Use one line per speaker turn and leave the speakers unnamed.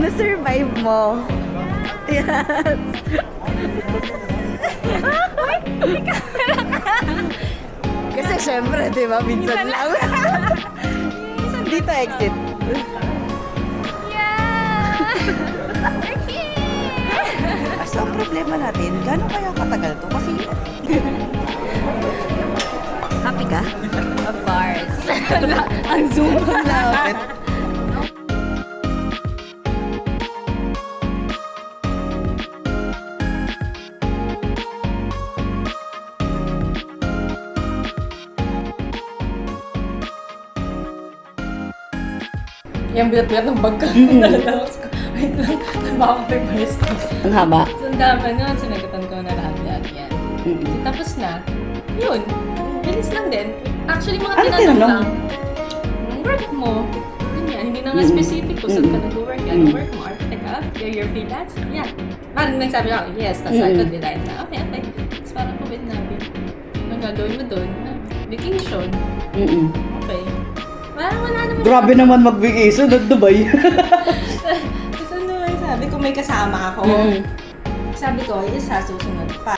na-survive mo. Yes. Kasi syempre, di ba, minsan lang. Dito exit. So, ang problema natin, gano'n kaya katagal to? Kasi, happy ka?
Of course. Ang zoom.
Lapit.
Yung bilat-bilat ng bag ka. Nalalawas ko. Wait lang. Baka may pwesto.
Ang haba.
So, ang dami nun. Sinagutan ko na lahat yan. Tapos na. Yun. Bilis lang din. Actually, mga
Ano
tinanong
tinanong?
lang. Ang work mo. Yun yan. Hindi na nga specific kung saan ka nag-work. Ano work mo? Architect ka? You're freelance? Yan. Parang nagsabi ako, yes. Tapos I could resign na. Okay. Tapos parang COVID na. Ang gagawin mo doon? Vacation. Okay. Parang wala naman.
Grabe naman mag-vacation at Dubai.
Tapos ano, sabi ko may kasama ako. Sabi ko, yes ha, susunod pa.